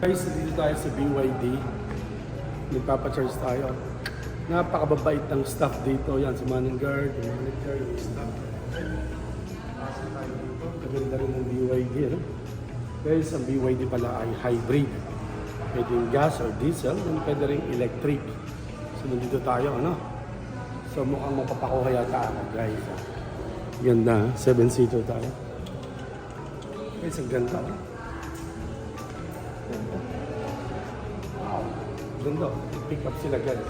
Guys, dito tayo sa BYD. Nagpapacharge tayo. Napakababait ng staff dito. Yan, si Manning Guard, yung manager, yung staff. Pasok tayo dito. Maganda rin ng BYD. Ano? Guys, ang BYD pala ay hybrid. Pwede yung gas or diesel, and pwede rin electric. So, nandito tayo, ano? So, mukhang mapapakuha yata ako, guys. Ganda, 7-seater tayo. Guys, ang ganda, oh. Ganda. Wow. Ganda. Pick up sila, guys.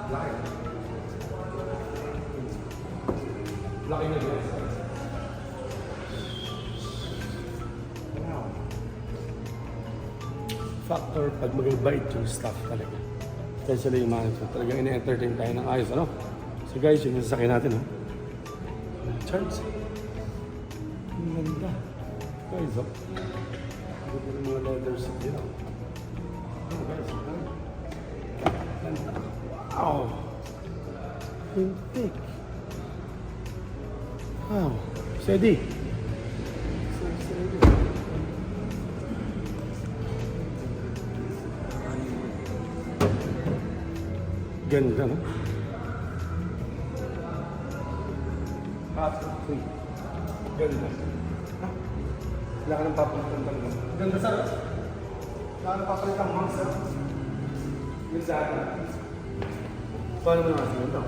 Laki. Laki na, guys. Wow. Factor pag mag-bite yung staff talaga. Especially yung manager. Talagang ina-entertain tayo ng ayos, ano? So guys, yung sasakyan natin, ha? Charge. Ang ganda. Guys, oh. Ito yung mga leathers dito. Oh, guys, ganda. Wow! Tintik. Wow. Steady. Steady. Ganda, no? Free. Ganda. Wala ka nang papalitan talaga. Ganda, sir. Wala ka nang papalitan, ma'am, sir. Yung sa akin. Paano mo naman siya ito?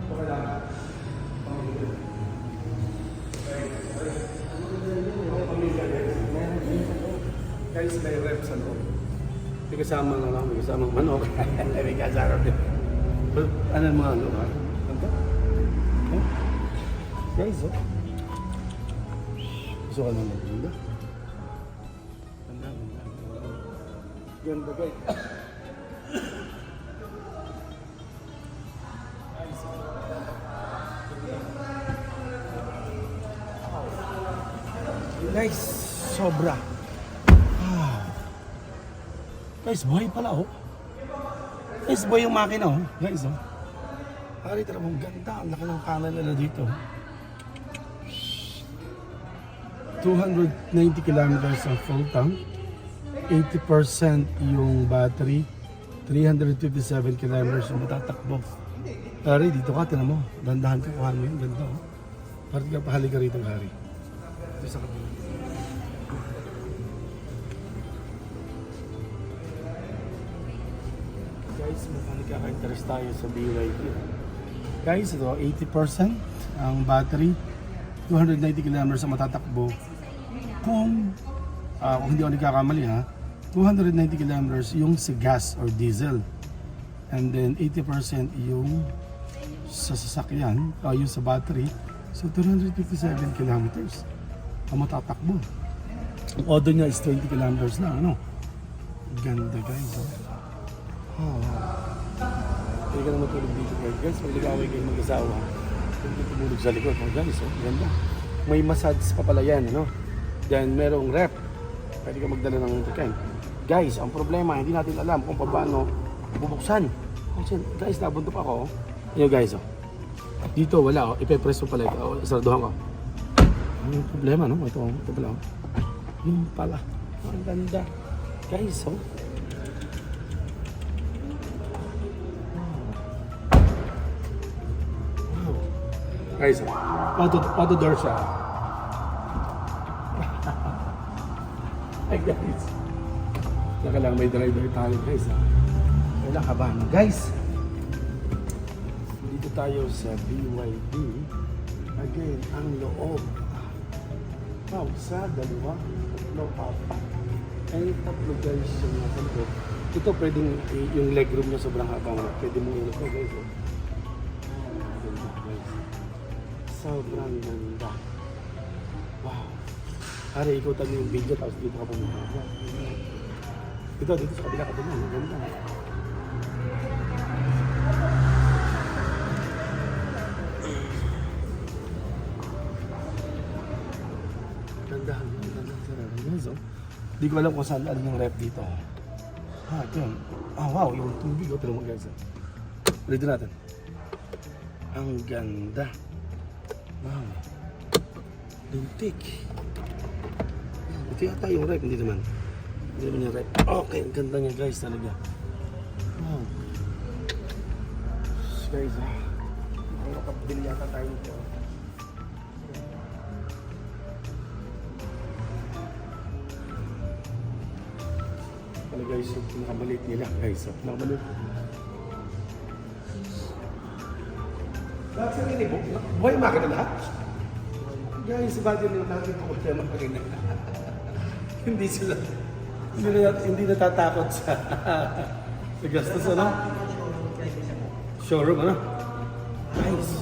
Okay lang. Guys, may rep sa loob. May kasama na lang, may kasamang manok. May kasama din. Ano mga ano? Ganda? Oh? Guys, oh. Gusto ka naman. Ganda? Ganda, ganda. Ganda, guys. Guys, sobra. Guys, buhay pala, oh. Guys, buhay yung makina, oh. Guys, oh. Pari, talagang ganda. Ang laki ng panel nila dito. 290 kilometers ang full tank. 80% yung battery. 357 kilometers yung matatakbo. Pari, dito ka, tinan mo. Dandahan ka, kuhan mo yun. Ganda, oh. Pari ka, pahali ka rito, Harry. Ito sa kabila. Guys, magkaka-interest tayo sa BYD. Guys, ito, 80% ang battery, 290 kilometers ang matatakbo. Kung hindi ako nagkakamali, ha, 290 kilometers yung sa gas or diesel. And then 80% yung sa sasakyan, yung sa battery. So 257 kilometers ang matatakbo. Ang odo niya is 20 kilometers lang, ano? Ganda, guys, oh. Oh. Hindi ka na matulog dito, guys. Pag nag-away kayo mag-asawa, hindi tumulog sa likod. Oh, guys, oh, ganda. May massage pa pala yan, no? Then, merong rep. Pwede ka magdala ng tikan. Guys, ang problema, hindi natin alam kung paano bubuksan. Guys, nabuntok ako. Ayan, guys, oh. Dito, wala, oh. Ipe-press mo pala ito. Oh, sarduhan ko. Ano yung problema, no? Ito pala, oh. Yung pala. Ang ganda. Guys, oh. Guys, auto door siya. Ay guys. Saka lang may driver tayo, guys. Wala ka ba? Guys, dito tayo sa BYD. Again, ang loob. Wow, sa dalawa, tatlo, apat. Ay, tatlo, guys, yung nasa loob. Ito pwedeng, yung legroom niya sobrang habang. Pwede mo yun ito, guys. Sobrang ganda. Wow. Hari, ikutan mo yung video tapos dito ka pumunta. Dito sa kabila ka din. Ang ganda. Ganda. Hindi ko alam kung saan yung rep dito. Ito yun. Wow, yung tubig. Pero mo guys. Ulitin natin. Ang ganda. Wow. Lintik. Ito yata yung rep, hindi naman. Hindi naman yung rep. Okay, ang ganda niya guys talaga. Wow. Guys, ang nakabili yata tayo nito. Pala guys, yung pinakamalit nila guys. Pinakamalit. Lahat sila ini, buhay makina lahat. Guys, imagine nila natin kung buhay makina. Hindi sila, hindi natatakot sa gastos, ano? Showroom, ano? Guys,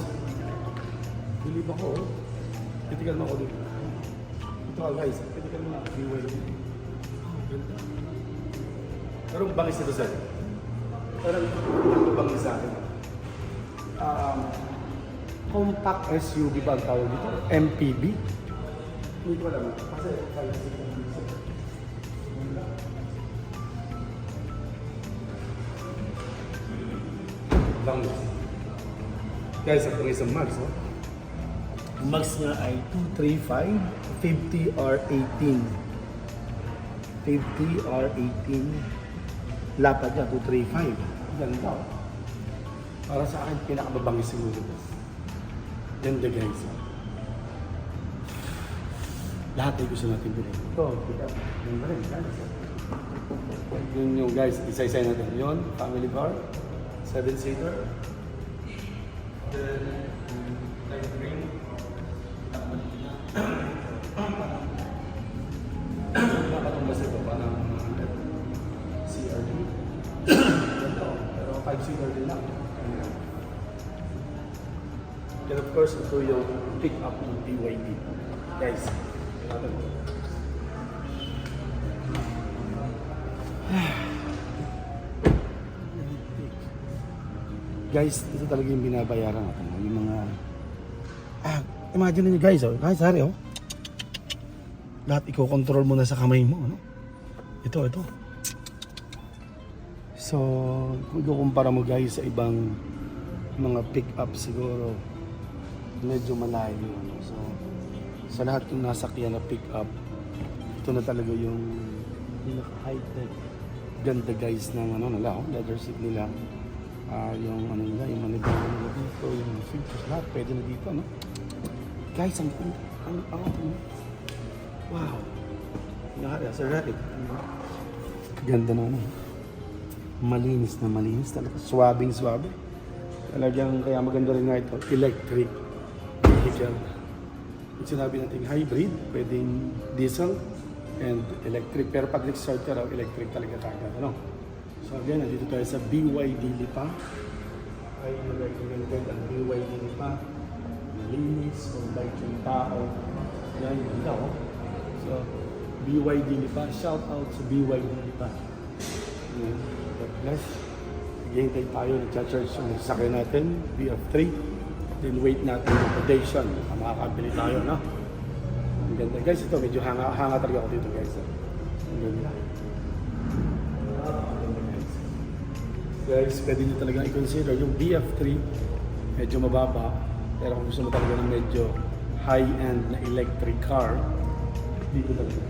believe ako, oh. Critical mo ako dito. Ito ka guys, critical mo na. Oh, ganda. Parang bangis nito sa'yo. Parang bangis sa akin. Compact SUV ba ang tawag dito? MPV? Hindi ko alam. Kasi bangis. Guys, ito ng isang max, no? Ang max nga ay 235, 50 or 18. 50 or 18. Lapad niya, 235. Ganda, oh. Para sa akin, pinakababangis siguro. Ganda guys. Lahat ay gusto natin bilhin. Ito, kita. Yun na rin, guys. Yun yung guys, isa-isa natin. Yun, family car, 7-seater. Then, light green. Napatumbas ito pa ng CRD. Pero 5-seater din lang. And of course, ito yung pick-up ng BYD. Guys, guys, ito talaga yung binabayaran natin. Yung mga... imagine niyo guys, oh. Guys, hari, oh. Lahat i-control mo na sa kamay mo, ano? Ito. So, kung ikukumpara mo guys sa ibang mga pick-up siguro, medyo malayo, ano? So, sa lahat yung nasakyan na pick-up, ito na talaga yung pinaka-high-tech. Ganda guys ng ano nila, oh, leather seat nila. Yung ano nila, yung manibela nila dito, yung features, lahat pwede na dito, no? Guys, ang wow. Nakari, Sir Rabbit. Ganda na ano. Malinis na malinis talaga. Swabe. Talagang kaya maganda rin nga ito, electric vehicle. Yung sinabi natin hybrid, pwedeng diesel and electric. Pero pag nag-start ka raw, electric talaga kagad, ano? So again, nandito tayo sa BYD Lipa. I recommended ang BYD Lipa. Malinis, kung bike yung tao. Yan, yun daw. So, BYD Lipa. Shout out sa BYD Lipa. God bless. Hintay tayo, nag-charge yung sasakyan natin, BF3. Then wait natin yung rotation. Makakabili tayo, no? Ang ganda. Guys, ito medyo hanga talaga ako dito, guys. Ang ganda. Guys, pwede nyo talaga i-consider yung BF3, medyo mababa. Pero kung gusto mo talaga ng medyo high-end na electric car, dito talaga.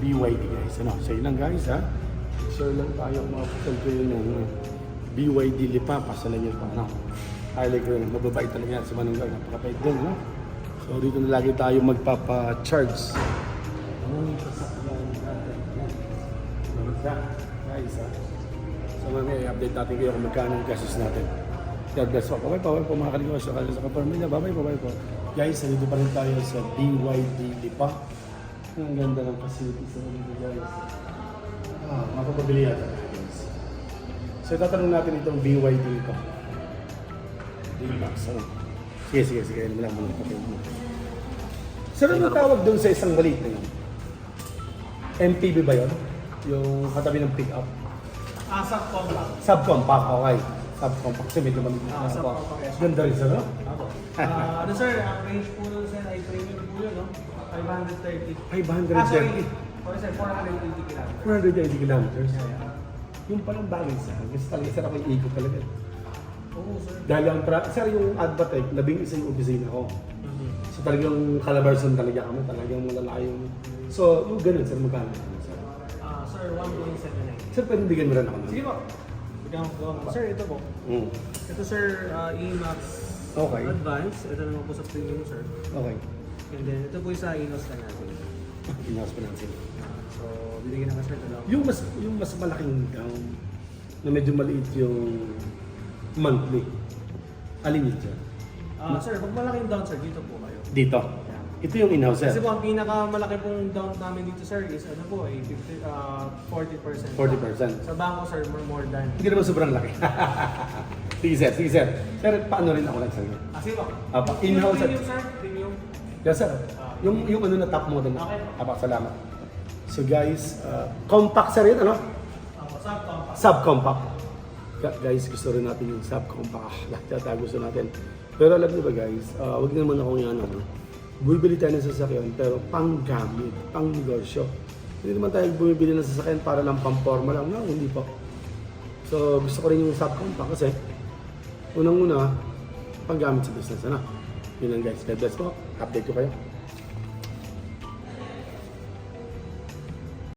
BYD guys. Ano? So yun lang guys, ha? Share lang tayo mga pusal ko yun yung BYD Lipa. Pasalan nyo pa, no? Highlight ko yun. Mababait talaga yan sa Manunggal. Napakapait din, no? So dito na lagi tayo magpapa-charge. Ang sasakyan natin. Yan. Guys, ha? So mamaya i-update natin kayo kung magkano ang gastos natin. God bless po. Bye-bye po mga kaligwas. Sa kapamilya. Bye-bye po. Guys, nandito pa rin tayo sa BYD Lipa. Ang ganda ng facilities sa dito guys. Mapapabili yan. So tatanong natin itong BYD Lipa. D-Max, ano? Sige. Ano lang muna. Sir, ano tawag doon sa isang maliit na yun? MPV ba yun? Yung katabi ng pick-up? Subcompact. Subcompact, okay. Subcompact kasi medyo maliit na. Subcompact. Ganda rin sir, no? Ano sir, ang range po nun sir ay premium po yun, no? 530. 530. Sorry sir, 480 kilometers. 480 kilometers. Yung palang bagay sa akin. Kasi talaga sarap yung ikot talaga. Oo, sir. Dahil sir, yung Advatec, 11 yung opisina ko. Mhm. So talagang calabarzon talaga kami, talagang malalaki yung... So, yung ganun, sir, magkano? Sir, Sir, 1.79. sir pwede bigyan mo rin ako nun? Sige po. Bigyan ko po. Sir, ito po. Mm. Ito sir, EMAX Okay. Advance. Ito naman po sa premium sir. Okay. And then ito po yung sa Inos na natin. Inawas pa natin. So, binigyan na ka sir ito lang. Yung mas malaking down, na medyo maliit yung monthly. Alin yun, sir? Sir, pag malaking down sir, dito po kayo. Dito. Ito yung in-house, sir. Kasi po, ang pinakamalaki pong down namin dito sir is ano po, 40%. 40%. Sa bangko sir, more than. Hindi naman sobrang laki. Sige, sir. Sige, sir. Sir, paano rin ako lang sa'yo? Sige po. Apa, in-house, sir. Premium sir, premium. Yes, sir. Yung ano na top model na. Okay. Apa, salamat. So guys, compact sir yun, ano? Subcompact. Subcompact. Guys, gusto rin natin yung subcompact. Lahat yata gusto natin. Pero alam niyo ba guys, wag naman akong yan, ano? Bumibili tayo ng sasakyan, pero pang-gamit, pang-negosyo. Hindi naman tayo bumibili ng sasakyan para lang pang-forma lang. No, hindi po. So, gusto ko rin yung subcompact kasi unang-una, pang-gamit sa business, ano? Yun lang guys. God bless po. Update ko kayo.